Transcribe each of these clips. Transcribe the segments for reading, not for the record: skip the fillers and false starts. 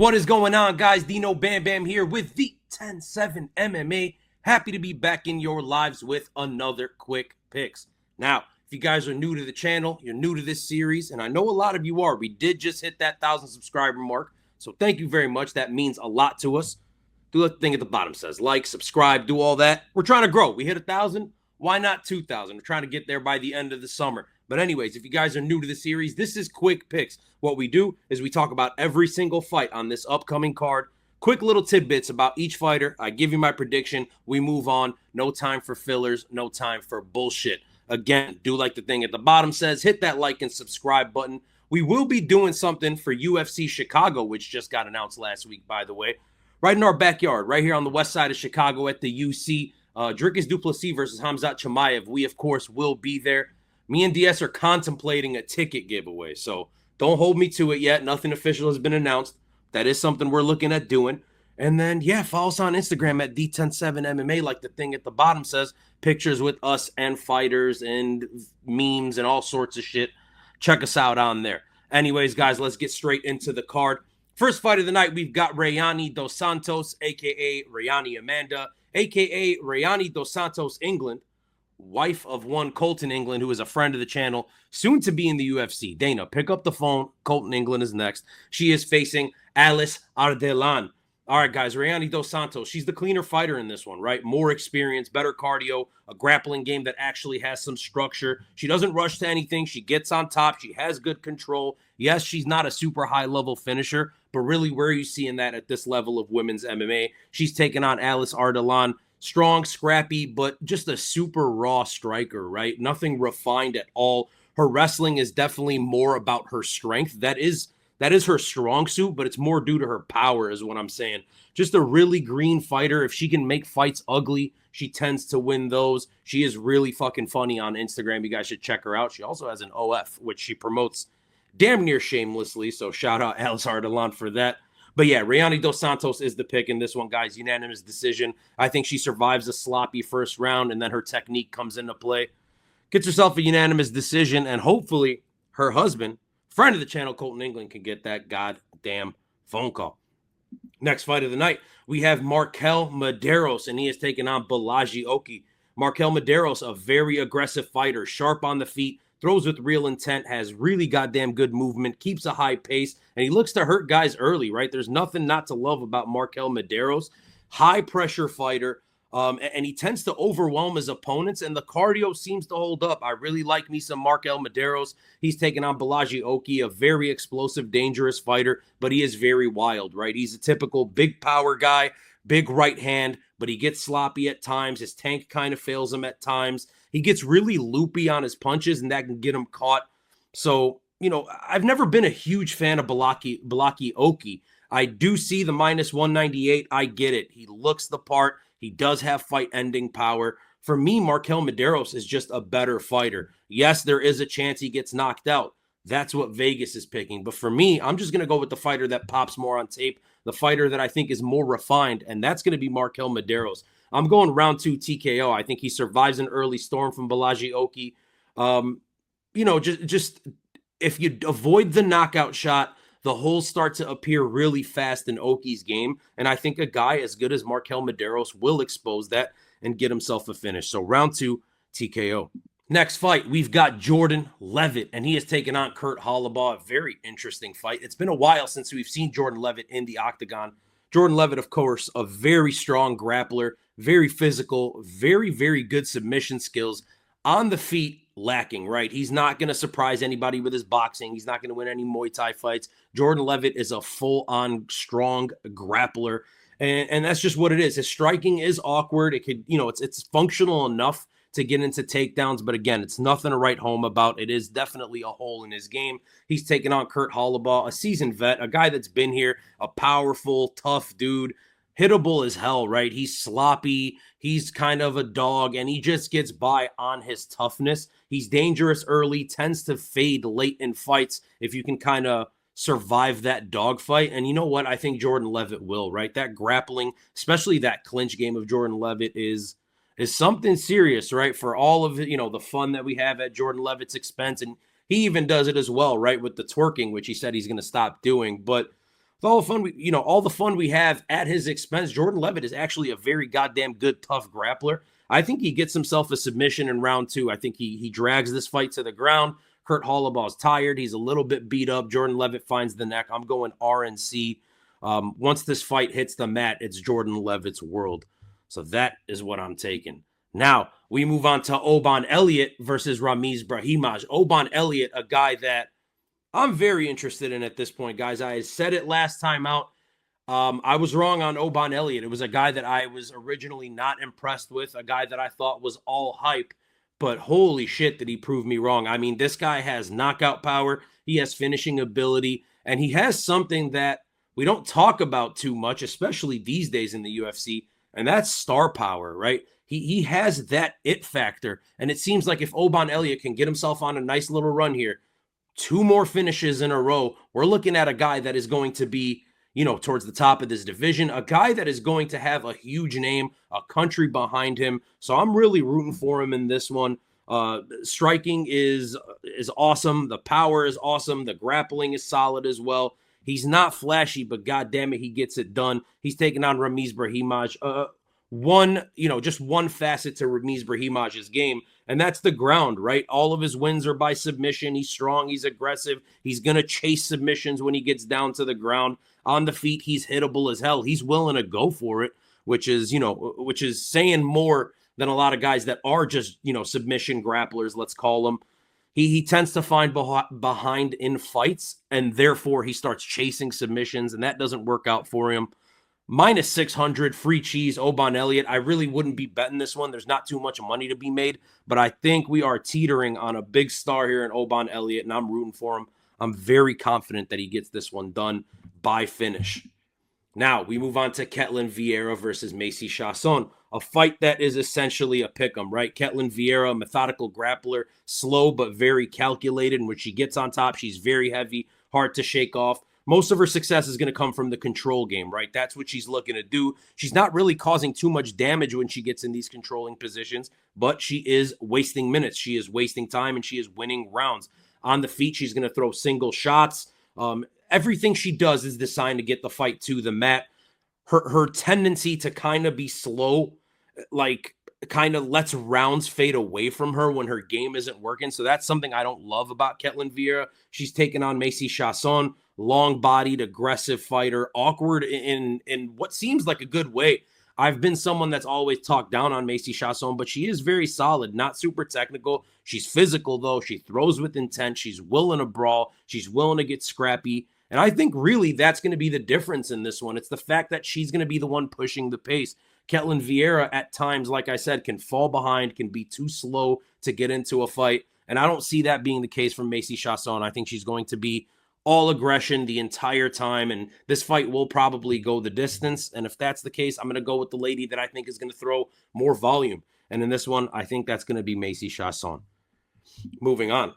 What is going on, guys? Dino Bam Bam here with the 10-7 MMA. Happy to be back in your lives with another quick picks. Now, if you guys are new to the channel, you're new to this series, and I know a lot of you are. We did just hit that 1,000 subscriber mark, so thank you very much. That means a lot to us. Do the thing at the bottom says like, subscribe, do all that. We're trying to grow. We hit 1,000. Why not 2,000? We're trying to get there by the end of the summer. But anyways, if you guys are new to the series, this is Quick Picks. What we do is we talk about every single fight on this upcoming card. Quick little tidbits about each fighter. I give you my prediction. We move on. No time for fillers. No time for bullshit. Again, do like the thing at the bottom says. Hit that like and subscribe button. We will be doing something for UFC Chicago, which just got announced last week, by the way. Right in our backyard, right here on the west side of Chicago at the UC. Dricus du Plessis versus Khamzat Chimaev. We, of course, will be there. Me and DS are contemplating a ticket giveaway, so don't hold me to it yet. Nothing official has been announced. That is something we're looking at doing. And then, yeah, follow us on Instagram at D107MMA, like the thing at the bottom says. Pictures with us and fighters and memes and all sorts of shit. Check us out on there. Anyways, guys, let's get straight into the card. First fight of the night, we've got Rayani Dos Santos, a.k.a. Rayani Amanda, a.k.a. Rayani Dos Santos England, wife of one Colton England, who is a friend of the channel, soon to be in the UFC. Dana, pick up the phone. Colton England is next. She is facing Alice Ardelan. All right, guys, Rayani Dos Santos, she's the cleaner fighter in this one, right? More experience, better cardio, a grappling game that actually has some structure. She doesn't rush to anything. She gets on top. She has good control. Yes, she's not a super high-level finisher, but really, where are you seeing that at this level of women's MMA? She's taking on Alice Ardelan. Strong, scrappy, but just a super raw striker, right? Nothing refined at all. Her wrestling is definitely more about her strength. That is her strong suit, but it's more due to her power is what I'm saying. Just a really green fighter. If she can make fights ugly, she tends to win those. She is really fucking funny on Instagram. You guys should check her out. She also has an OF, which she promotes damn near shamelessly. So shout out Alice Ardelan for that. But yeah, Rayani Dos Santos is the pick in this one, guys. Unanimous decision. I think she survives a sloppy first round, and then her technique comes into play. Gets herself a unanimous decision, and hopefully her husband, friend of the channel, Colton England, can get that goddamn phone call. Next fight of the night, we have Markel Medeiros, and he is taking on Balaji Oki. Markel Medeiros, a very aggressive fighter, sharp on the feet, throws with real intent, has really goddamn good movement, keeps a high pace, and he looks to hurt guys early, right? There's nothing not to love about Markel Medeiros. High-pressure fighter, and he tends to overwhelm his opponents, and the cardio seems to hold up. I really like me some Markel Medeiros. He's taking on Balaji Oki, a very explosive, dangerous fighter, but he is very wild, right? He's a typical big power guy, big right hand, but he gets sloppy at times. His tank kind of fails him at times. He gets really loopy on his punches, and that can get him caught. So, you know, I've never been a huge fan of Balaji Oki. I do see the minus 198. I get it. He looks the part. He does have fight-ending power. For me, Markel Medeiros is just a better fighter. Yes, there is a chance he gets knocked out. That's what Vegas is picking. But for me, I'm just going to go with the fighter that pops more on tape, the fighter that I think is more refined, and that's going to be Markel Medeiros. I'm going round 2 TKO. I think he survives an early storm from Balaji Oki. You know, just if you avoid the knockout shot, the holes start to appear really fast in Oki's game. And I think a guy as good as Markel Medeiros will expose that and get himself a finish. So round 2 TKO. Next fight, we've got Jordan Levit, and he has taken on Curt Hollah. A very interesting fight. It's been a while since we've seen Jordan Levit in the octagon. Jordan Levit, of course, a very strong grappler, very physical, very, very good submission skills. On the feet, lacking, right? He's not going to surprise anybody with his boxing. He's not going to win any Muay Thai fights. Jordan Levit is a full-on strong grappler, and that's just what it is. His striking is awkward. It could, you know, it's functional enough to get into takedowns, but again, it's nothing to write home about. It is definitely a hole in his game. He's taking on Curt Hollah, a seasoned vet, a guy that's been here, a powerful, tough dude, hittable as hell, right? He's sloppy, he's kind of a dog, and he just gets by on his toughness. He's dangerous early, tends to fade late in fights if you can kind of survive that dogfight. And you know what? I think Jordan Levit will, right? That grappling, especially that clinch game of Jordan Levit is something serious, right? For all of it, you know, the fun that we have at Jordan Levit's expense. And he even does it as well, right? With the twerking, which he said he's going to stop doing. But all the fun all the fun we have at his expense, Jordan Levit is actually a very goddamn good, tough grappler. I think he gets himself a submission in round 2. I think he drags this fight to the ground. Curt Hollah tired. He's a little bit beat up. Jordan Levit finds the neck. I'm going RNC. Once this fight hits the mat, it's Jordan Levit's world. So that is what I'm taking. Now, we move on to Oban Elliot versus Ramiz Brahimaj. Oban Elliot, a guy that I'm very interested in at this point, guys. I said it last time out. I was wrong on Oban Elliot. It was a guy that I was originally not impressed with, a guy that I thought was all hype, but holy shit did he prove me wrong. I mean, this guy has knockout power, he has finishing ability, and he has something that we don't talk about too much, especially these days in the UFC, and that's star power, right? He has that it factor, and it seems like if Oban Elliot can get himself on a nice little run here, 2 more finishes in a row, we're looking at a guy that is going to be, towards the top of this division, a guy that is going to have a huge name, a country behind him. So I'm really rooting for him in this one. Striking is awesome. The power is awesome. The grappling is solid as well. He's not flashy, but God damn it, he gets it done. He's taking on Ramiz Brahimaj. Just one facet to Ramiz Brahimaj's game, and that's the ground, right? All of his wins are by submission. He's strong. He's aggressive. He's going to chase submissions when he gets down to the ground. On the feet, he's hittable as hell. He's willing to go for it, which is saying more than a lot of guys that are just, submission grapplers, let's call them. He tends to find behind in fights, and therefore he starts chasing submissions, and that doesn't work out for him. Minus 600, free cheese, Oban Elliot. I really wouldn't be betting this one. There's not too much money to be made, but I think we are teetering on a big star here in Oban Elliot, and I'm rooting for him. I'm very confident that he gets this one done by finish. Now, we move on to Ketlen Vieira versus Macy Chiasson, a fight that is essentially a pick'em, right? Ketlen Vieira, methodical grappler, slow but very calculated, and when she gets on top, she's very heavy, hard to shake off. Most of her success is going to come from the control game, right? That's what she's looking to do. She's not really causing too much damage when she gets in these controlling positions, but she is wasting minutes. She is wasting time, and she is winning rounds. On the feet, she's going to throw single shots. Everything she does is designed to get the fight to the mat. Her tendency to kind of be slow, kind of lets rounds fade away from her when her game isn't working. So that's something I don't love about Ketlen Vieira. She's taken on Macy Chiasson, long-bodied, aggressive fighter, awkward in what seems like a good way. I've been someone that's always talked down on Macy Chiasson, but she is very solid, not super technical. She's physical, though. She throws with intent. She's willing to brawl. She's willing to get scrappy. And I think really that's going to be the difference in this one. It's the fact that she's going to be the one pushing the pace. Ketlen Vieira at times, like I said, can fall behind, can be too slow to get into a fight. And I don't see that being the case for Macy Chiasson. I think she's going to be all aggression the entire time, and this fight will probably go the distance. And if that's the case, I'm going to go with the lady that I think is going to throw more volume. And in this one, I think that's going to be Macy Chiasson. Moving on.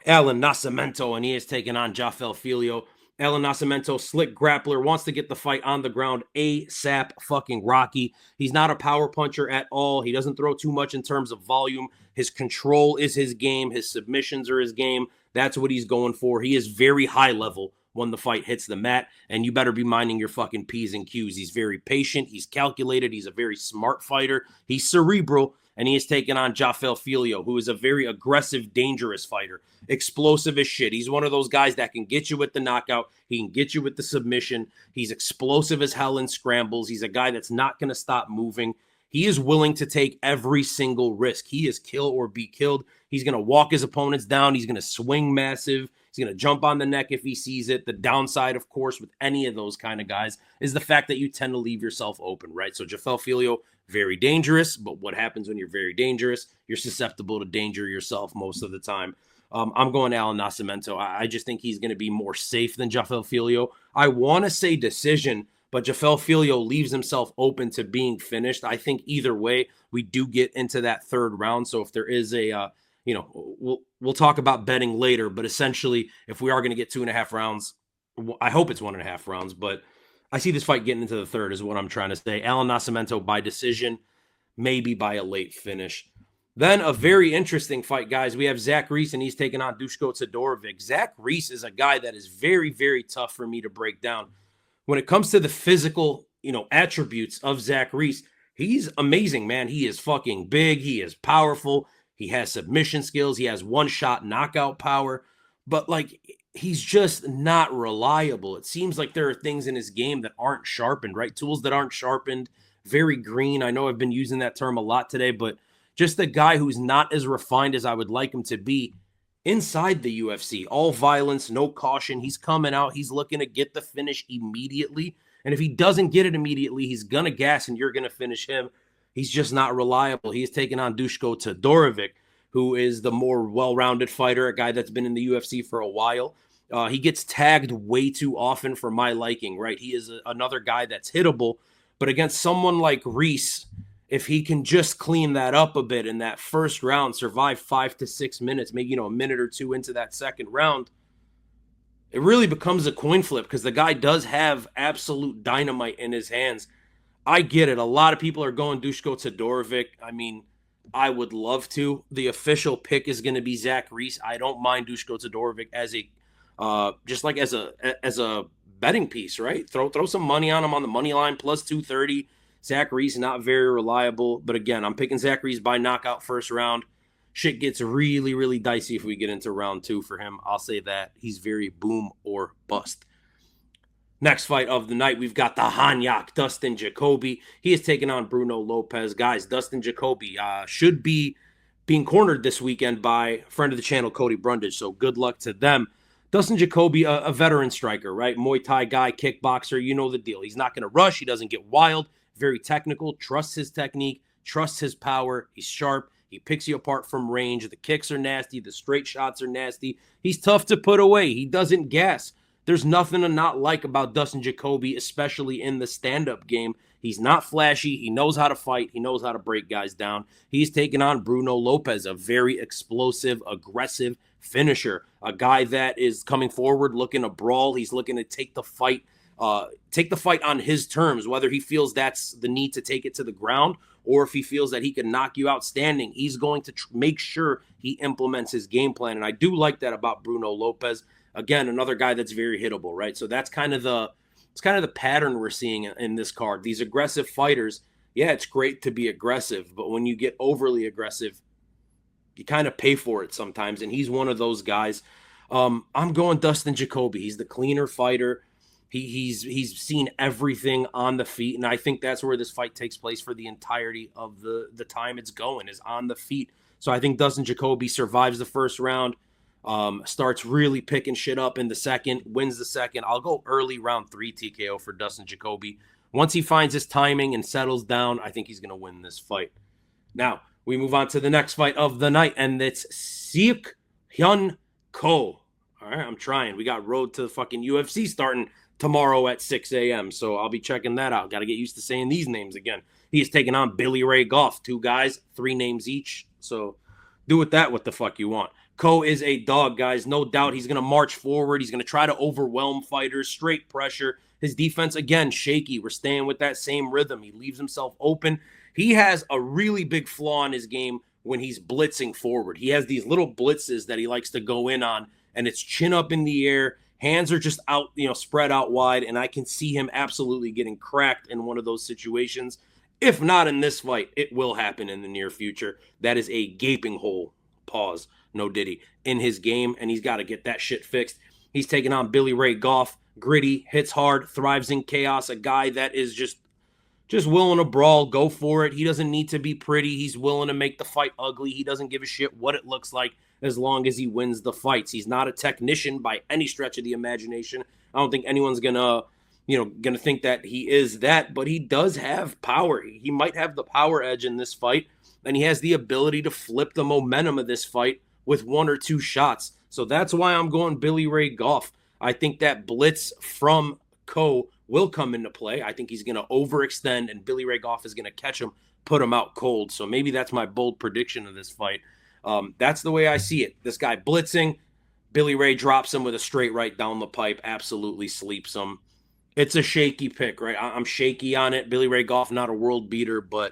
Allan Nascimento, and he is taking on Jafel Filho. Allan Nascimento, slick grappler, wants to get the fight on the ground ASAP fucking Rocky. He's not a power puncher at all. He doesn't throw too much in terms of volume. His control is his game. His submissions are his game. That's what he's going for. He is very high level when the fight hits the mat, and you better be minding your fucking P's and Q's. He's very patient. He's calculated. He's a very smart fighter. He's cerebral, and he is taking on Jafel Filho, who is a very aggressive, dangerous fighter. Explosive as shit. He's one of those guys that can get you with the knockout. He can get you with the submission. He's explosive as hell in scrambles. He's a guy that's not going to stop moving. He is willing to take every single risk. He is kill or be killed. He's going to walk his opponents down. He's going to swing massive. He's going to jump on the neck if he sees it. The downside, of course, with any of those kind of guys is the fact that you tend to leave yourself open, right? So Jafel Filho, very dangerous, but what happens when you're very dangerous? You're susceptible to danger yourself most of the time. I'm going Allan Nascimento. I just think he's going to be more safe than Jafel Filho. I want to say decision, but Jafel Filho leaves himself open to being finished. I think either way, we do get into that third round. So if there is a, we'll talk about betting later, but essentially, if we are going to get 2.5 rounds, I hope it's 1.5 rounds, but I see this fight getting into the third is what I'm trying to say. Allan Nascimento by decision, maybe by a late finish. Then a very interesting fight, guys. We have Zachary Reese, and he's taking on Duško Todorović. Zach Reese is a guy that is very, very tough for me to break down. when it comes to the physical, attributes of Zach Reese, he's amazing, man. He is fucking big. He is powerful. He has submission skills. He has one-shot knockout power. But, like, he's just not reliable. It seems like there are things in his game that aren't sharpened, right? Tools that aren't sharpened, very green. I know I've been using that term a lot today, but just a guy who's not as refined as I would like him to be inside the UFC. All violence, no caution. He's coming out. He's looking to get the finish immediately. And if he doesn't get it immediately, he's going to gas and you're going to finish him. He's just not reliable. He's taking on Duško Todorović, who is the more well-rounded fighter, a guy that's been in the UFC for a while. He gets tagged way too often for my liking, right? He is another guy that's hittable. But against someone like Reese, if he can just clean that up a bit in that first round, survive 5 to 6 minutes, maybe, a minute or two into that second round, it really becomes a coin flip because the guy does have absolute dynamite in his hands. I get it. A lot of people are going Duško Todorović. I mean, I would love to. The official pick is going to be Zach Reese. I don't mind Duško Todorović as a betting piece, right? Throw some money on him on the money line, plus 230. Zach Reese, not very reliable. But again, I'm picking Zach Reese by knockout first round. Shit gets really, really dicey if we get into round 2 for him. I'll say that. He's very boom or bust. Next fight of the night, we've got the Hanyak, Dustin Jacoby. He is taking on Bruno Lopes. Guys, Dustin Jacoby should be being cornered this weekend by friend of the channel, Cody Brundage. So good luck to them. Dustin Jacoby, a veteran striker, right? Muay Thai guy, kickboxer. You know the deal. He's not going to rush. He doesn't get wild. Very technical. Trusts his technique. Trusts his power. He's sharp. He picks you apart from range. The kicks are nasty. The straight shots are nasty. He's tough to put away. He doesn't gas. There's nothing to not like about Dustin Jacoby, especially in the stand-up game. He's not flashy. He knows how to fight. He knows how to break guys down. He's taking on Bruno Lopes, a very explosive, aggressive finisher, a guy that is coming forward looking to brawl. He's looking to take the fight on his terms, whether he feels that's the need to take it to the ground or if he feels that he can knock you out standing. He's going to make sure he implements his game plan, and I do like that about Bruno Lopes. Again, another guy that's very hittable, right? So that's kind of the pattern we're seeing in this card. These aggressive fighters, yeah, it's great to be aggressive, but when you get overly aggressive, you kind of pay for it sometimes, and he's one of those guys. I'm going Dustin Jacoby. He's the cleaner fighter. He's seen everything on the feet, and I think that's where this fight takes place for the entirety of the time it's going, is on the feet. So I think Dustin Jacoby survives the first round. Starts really picking shit up in the second, wins the second. I'll go early round 3 TKO for Dustin Jacoby. Once he finds his timing and settles down, I think he's going to win this fight. Now, we move on to the next fight of the night, and it's Seok Hyun Ko. All right, I'm trying. We got Road to the fucking UFC starting tomorrow at 6 a.m., so I'll be checking that out. Got to get used to saying these names again. He is taking on Billy Ray Goff, 2 guys, 3 names each, so do with that what the fuck you want. Ko is a dog, guys. No doubt he's going to march forward. He's going to try to overwhelm fighters, straight pressure. His defense, again, shaky. We're staying with that same rhythm. He leaves himself open. He has a really big flaw in his game when he's blitzing forward. He has these little blitzes that he likes to go in on, and it's chin up in the air. Hands are just out, spread out wide, and I can see him absolutely getting cracked in one of those situations. If not in this fight, it will happen in the near future. That is a gaping hole. Pause. No diddy in his game, and he's got to get that shit fixed. He's taking on Billy Ray Goff, gritty, hits hard, thrives in chaos, a guy that is just willing to brawl, go for it. He doesn't need to be pretty. He's willing to make the fight ugly. He doesn't give a shit what it looks like as long as he wins the fights. He's not a technician by any stretch of the imagination. I don't think anyone's gonna think that he is that, but he does have power. He might have the power edge in this fight, and he has the ability to flip the momentum of this fight with 1 or 2 shots. So that's why I'm going Billy Ray Goff. I think that blitz from Ko will come into play. I think he's going to overextend, and Billy Ray Goff is going to catch him, put him out cold. So maybe that's my bold prediction of this fight. That's the way I see it. This guy blitzing, Billy Ray drops him with a straight right down the pipe, absolutely sleeps him. It's a shaky pick, right? I'm shaky on it. Billy Ray Goff, not a world beater, but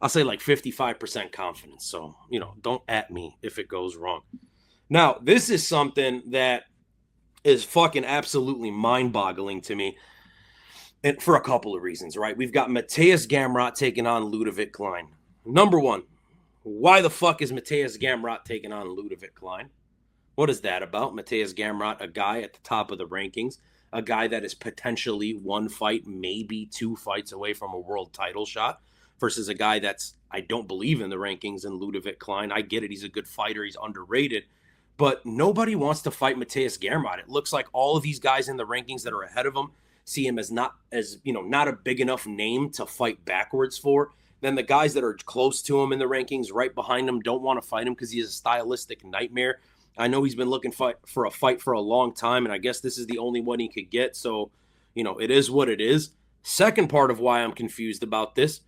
I'll say like 55% confidence. So, don't at me if it goes wrong. Now, this is something that is fucking absolutely mind-boggling to me. And for a couple of reasons, right? We've got Mateusz Gamrot taking on Ľudovít Klein. Number one, why the fuck is Mateusz Gamrot taking on Ľudovít Klein? What is that about? Mateusz Gamrot, a guy at the top of the rankings, a guy that is potentially one fight, maybe two fights away from a world title shot, versus a guy that's, I don't believe in the rankings in Ľudovít Klein. I get it. He's a good fighter. He's underrated. But nobody wants to fight Mateusz Gamrot. It looks like all of these guys in the rankings that are ahead of him see him as not a big enough name to fight backwards for. Then the guys that are close to him in the rankings, right behind him, don't want to fight him because he is a stylistic nightmare. I know he's been looking for a fight for a long time, and I guess this is the only one he could get. So, it is what it is. Second part of why I'm confused about this,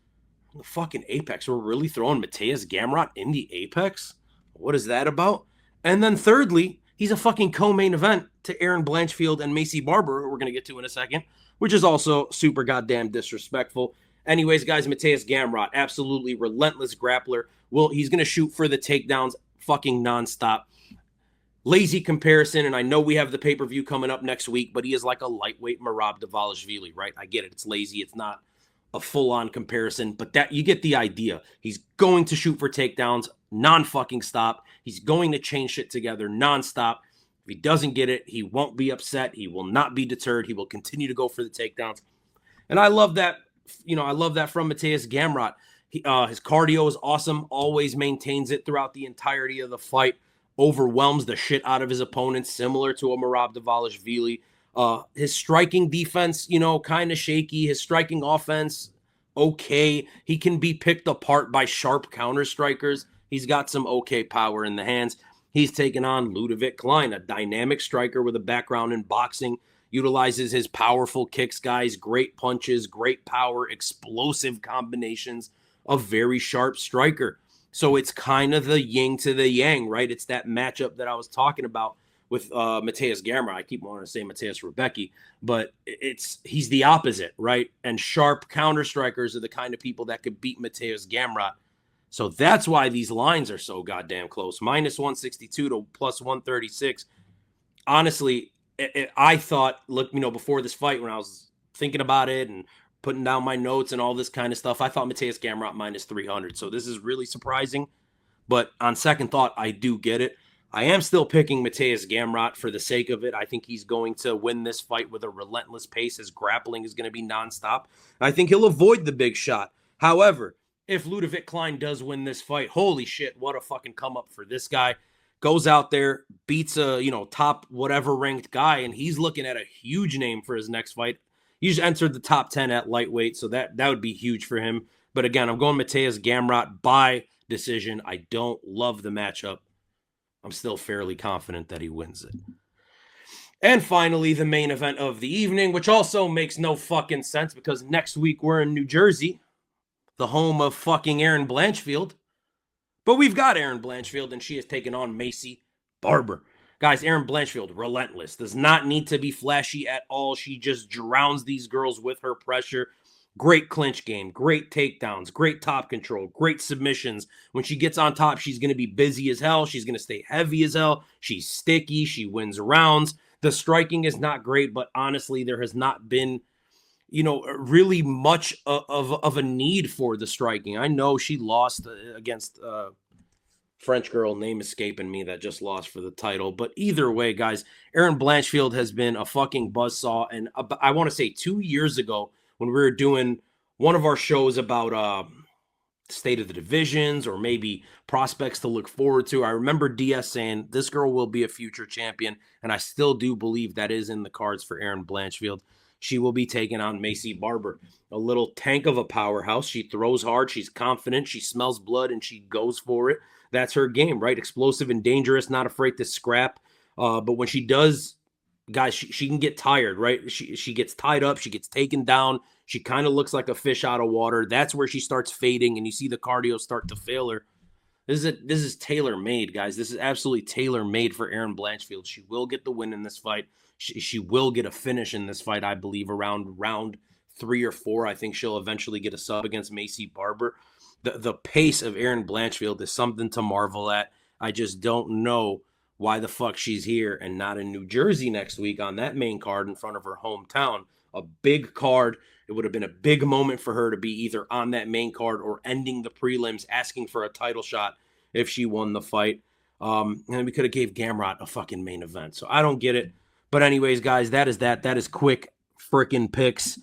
the fucking Apex. We're really throwing Mateusz Gamrot in the Apex? What is that about? And then thirdly, he's a fucking co-main event to Erin Blanchfield and Maycee Barber, who we're going to get to in a second, which is also super goddamn disrespectful. Anyways, guys, Mateusz Gamrot, absolutely relentless grappler. He's going to shoot for the takedowns fucking nonstop. Lazy comparison, and I know we have the pay-per-view coming up next week, but he is like a lightweight Merab Dvalishvili, right? I get it. It's lazy. It's not a full-on comparison, but that you get the idea. He's going to shoot for takedowns non-fucking stop. He's going to chain shit together nonstop. If he doesn't get it, he won't be upset. He will not be deterred. He will continue to go for the takedowns. And I love that, I love that from Mateusz Gamrot. His cardio is awesome, always maintains it throughout the entirety of the fight, overwhelms the shit out of his opponents, similar to a Merab Dvalishvili. His striking defense, kind of shaky. His striking offense, okay. He can be picked apart by sharp counter strikers. He's got some okay power in the hands. He's taken on Ľudovít Klein, a dynamic striker with a background in boxing, utilizes his powerful kicks, guys, great punches, great power, explosive combinations, a very sharp striker. So it's kind of the yin to the yang, right? It's that matchup that I was talking about with Mateusz Gamrot. I keep wanting to say Mateusz Rebecki, but he's the opposite, right? And sharp counter strikers are the kind of people that could beat Mateusz Gamrot. So that's why these lines are so goddamn close. Minus 162 to plus 136. Honestly, I thought, before this fight, when I was thinking about it and putting down my notes and all this kind of stuff, I thought Mateusz Gamrot minus 300. So this is really surprising. But on second thought, I do get it. I am still picking Mateusz Gamrot for the sake of it. I think he's going to win this fight with a relentless pace. His grappling is going to be nonstop. I think he'll avoid the big shot. However, if Ľudovít Klein does win this fight, holy shit, what a fucking come up for this guy. Goes out there, beats a, top whatever ranked guy, and he's looking at a huge name for his next fight. He's entered the top 10 at lightweight, so that would be huge for him. But again, I'm going Mateusz Gamrot by decision. I don't love the matchup. I'm still fairly confident that he wins it. And finally, the main event of the evening, which also makes no fucking sense because next week we're in New Jersey, the home of fucking Erin Blanchfield. But we've got Erin Blanchfield, and she has taken on Maycee Barber. Guys, Erin Blanchfield, relentless. Does not need to be flashy at all. She just drowns these girls with her pressure. Great clinch game, great takedowns, great top control, great submissions. When she gets on top, she's going to be busy as hell. She's going to stay heavy as hell. She's sticky. She wins rounds. The striking is not great, but honestly, there has not been, really much of a need for the striking. I know she lost against French girl, name escaping me, that just lost for the title. But either way, guys, Erin Blanchfield has been a fucking buzzsaw. And I want to say 2 years ago, when we were doing one of our shows about state of the divisions or maybe prospects to look forward to, I remember DS saying this girl will be a future champion, and I still do believe that is in the cards for Erin Blanchfield. She will be taking on Maycee Barber, a little tank of a powerhouse. She throws hard, she's confident, she smells blood, and she goes for it. That's her game, right? Explosive and dangerous, not afraid to scrap. But when she does, guys, she can get tired, right? She gets tied up, she gets taken down. She kind of looks like a fish out of water. That's where she starts fading, and you see the cardio start to fail her. This is tailor-made, guys. This is absolutely tailor-made for Erin Blanchfield. She will get the win in this fight. She will get a finish in this fight, I believe, around round 3 or 4. I think she'll eventually get a sub against Maycee Barber. The pace of Erin Blanchfield is something to marvel at. I just don't know why the fuck she's here and not in New Jersey next week on that main card in front of her hometown. A big card. It would have been a big moment for her to be either on that main card or ending the prelims, asking for a title shot if she won the fight. And we could have gave Gamrot a fucking main event. So I don't get it. But anyways, guys, that is that. That is quick freaking picks.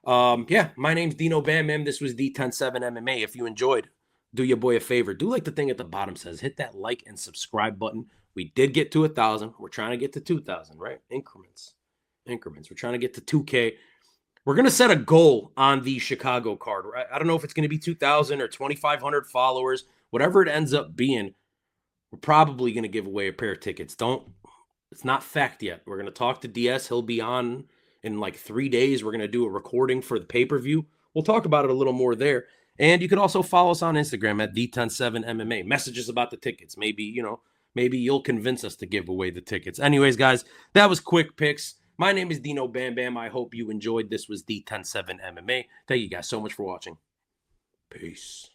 Yeah, my name's Dino Bam Bam. This was the 10-7 MMA. If you enjoyed, do your boy a favor. Do like the thing at the bottom says. Hit that like and subscribe button. We did get to 1,000. We're trying to get to 2,000, right? Increments. We're trying to get to 2K. We're going to set a goal on the Chicago card. I don't know if it's going to be 2,000 or 2,500 followers. Whatever it ends up being, we're probably going to give away a pair of tickets. It's not fact yet. We're going to talk to DS. He'll be on in like 3 days. We're going to do a recording for the pay-per-view. We'll talk about it a little more there. And you can also follow us on Instagram at the10-7MMA. Messages about the tickets. Maybe you'll convince us to give away the tickets. Anyways, guys, that was quick picks. My name is Dino Bam Bam. I hope you enjoyed. This was the 10-7 MMA. Thank you guys so much for watching. Peace.